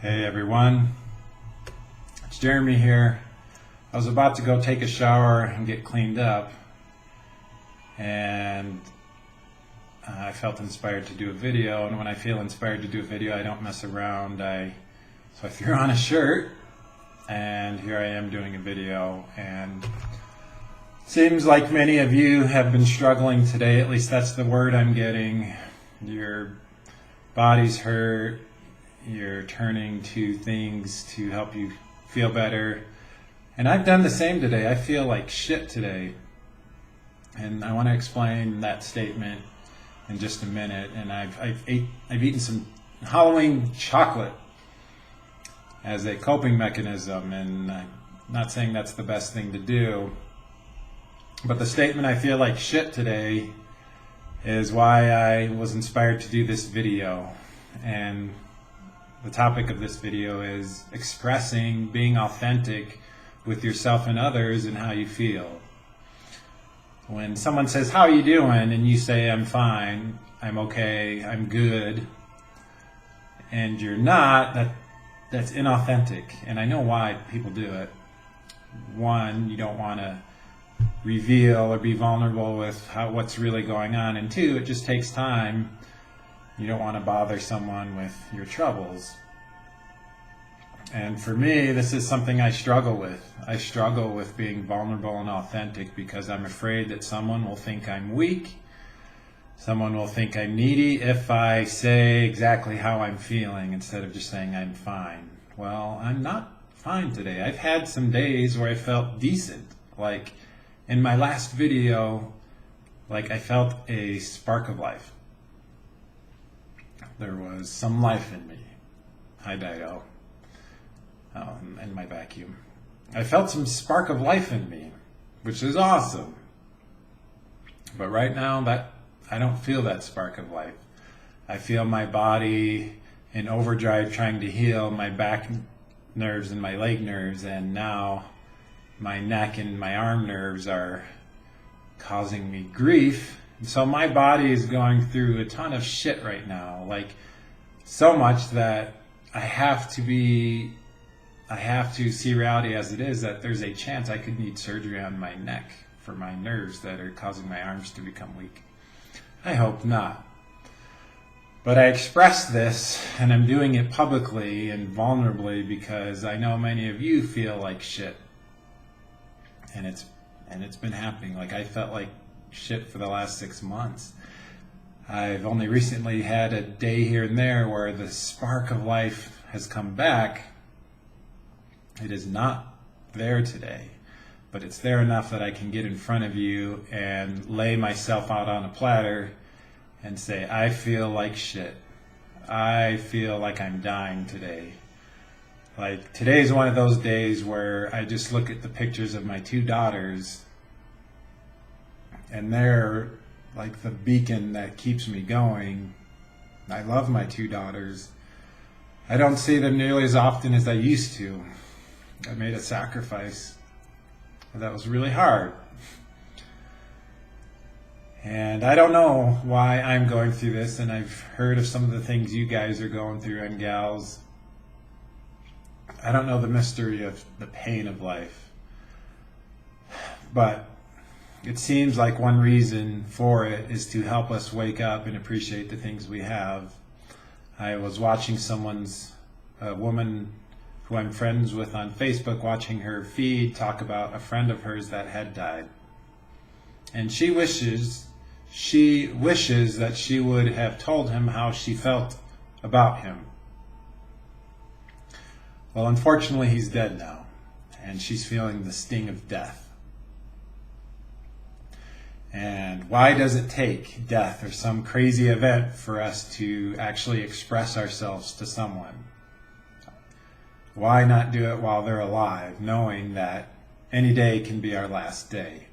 Hey everyone, it's Jeremy here. I was about to go take a shower and get cleaned up, and I felt inspired to do a video, and when I feel inspired to do a video, I don't mess around. So I threw on a shirt, and here I am doing a video, and it seems like many of you have been struggling today. At least that's the word I'm getting. Your body's hurt. You're turning to things to help you feel better. And I've done the same today. I feel like shit today. And I want to explain that statement in just a minute. And I've eaten some Halloween chocolate as a coping mechanism. And I'm not saying that's the best thing to do. But the statement I feel like shit today is why I was inspired to do this video. And the topic of this video is expressing, being authentic with yourself and others and how you feel. When someone says, "How are you doing?" and you say, "I'm fine, I'm okay, I'm good," and you're not, that's inauthentic. And I know why people do it. One, you don't want to reveal or be vulnerable with what's really going on. And two, it just takes time. You don't want to bother someone with your troubles. And for me, this is something I struggle with. I struggle with being vulnerable and authentic because I'm afraid that someone will think I'm weak. Someone will think I'm needy if I say exactly how I'm feeling instead of just saying I'm fine. Well, I'm not fine today. I've had some days where I felt decent. Like in my last video, like I felt a spark of life. There was some life in me. Hi, Dido. And my vacuum. I felt some spark of life in me, which is awesome. But right now, I don't feel that spark of life. I feel my body in overdrive trying to heal my back nerves and my leg nerves, and now my neck and my arm nerves are causing me grief. So my body is going through a ton of shit right now, like so much that I have to see reality as it is, that there's a chance I could need surgery on my neck for my nerves that are causing my arms to become weak. I hope not. But I express this, and I'm doing it publicly and vulnerably because I know many of you feel like shit. And it's been happening. Like I felt like shit for the last 6 months. I've only recently had a day here and there where the spark of life has come back. It is not there today, but it's there enough that I can get in front of you and lay myself out on a platter and say, I feel like shit. I feel like I'm dying today. Like today's one of those days where I just look at the pictures of my 2 daughters, and they're like the beacon that keeps me going. I love my 2 daughters. I don't see them nearly as often as I used to. I made a sacrifice that was really hard. And I don't know why I'm going through this, and I've heard of some of the things you guys are going through and gals. I don't know the mystery of the pain of life. But it seems like one reason for it is to help us wake up and appreciate the things we have. I was watching a woman who I'm friends with on Facebook, watching her feed talk about a friend of hers that had died. And she wishes that she would have told him how she felt about him. Well, unfortunately, he's dead now, and she's feeling the sting of death. And why does it take death or some crazy event for us to actually express ourselves to someone? Why not do it while they're alive, knowing that any day can be our last day?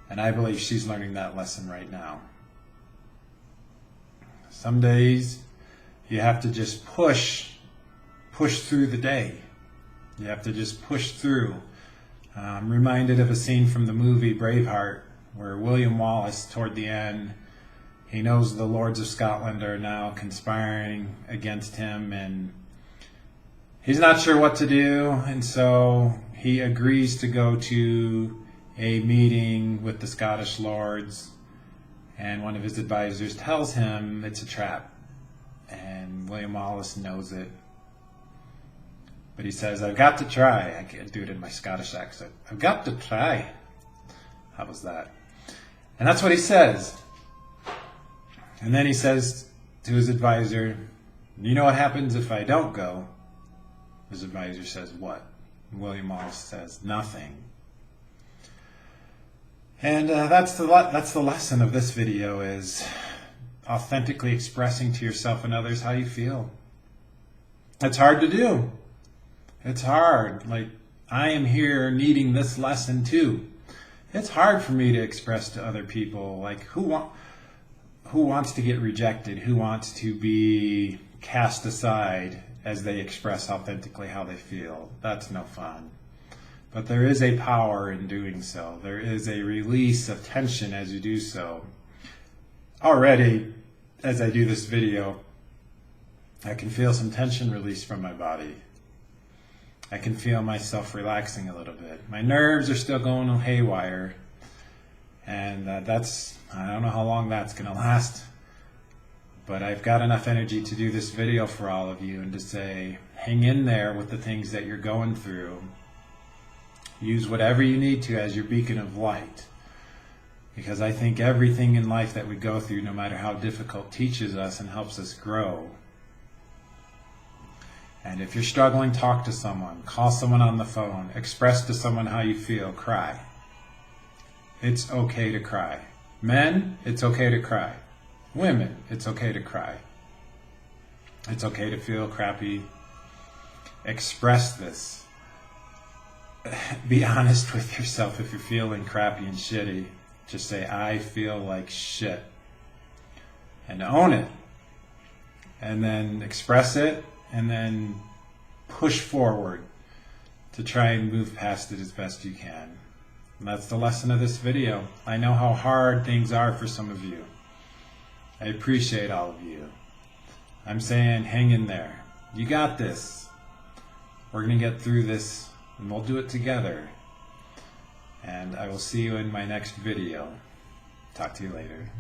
And I believe she's learning that lesson right now. Some days you have to just push through the day. You have to just push through. I'm reminded of a scene from the movie Braveheart, where William Wallace, toward the end, he knows the lords of Scotland are now conspiring against him, and he's not sure what to do, and so he agrees to go to a meeting with the Scottish Lords, and one of his advisors tells him it's a trap, and William Wallace knows it. But he says, I've got to try. I can't do it in my Scottish accent. I've got to try. How was that? And that's what he says. And then he says to his advisor, you know what happens if I don't go? His advisor says, what? And William Wallace says, nothing. And that's the lesson of this video, is authentically expressing to yourself and others how you feel. It's hard to do. It's hard. Like, I am here needing this lesson too. It's hard for me to express to other people, like, who wants to get rejected? Who wants to be cast aside as they express authentically how they feel? That's no fun. But there is a power in doing so. There is a release of tension as you do so. Already, as I do this video, I can feel some tension release from my body. I can feel myself relaxing a little bit. My nerves are still going haywire, and I don't know how long that's going to last, but I've got enough energy to do this video for all of you and to say, hang in there with the things that you're going through. Use whatever you need to as your beacon of light, because I think everything in life that we go through, no matter how difficult, teaches us and helps us grow. And if you're struggling, talk to someone, call someone on the phone, express to someone how you feel, cry. It's okay to cry. Men, it's okay to cry. Women, it's okay to cry. It's okay to feel crappy. Express this. Be honest with yourself if you're feeling crappy and shitty. Just say, I feel like shit. And own it. And then express it. And then push forward to try and move past it as best you can. And that's the lesson of this video. I know how hard things are for some of you. I appreciate all of you. I'm saying hang in there. You got this. We're going to get through this, and we'll do it together. And I will see you in my next video. Talk to you later.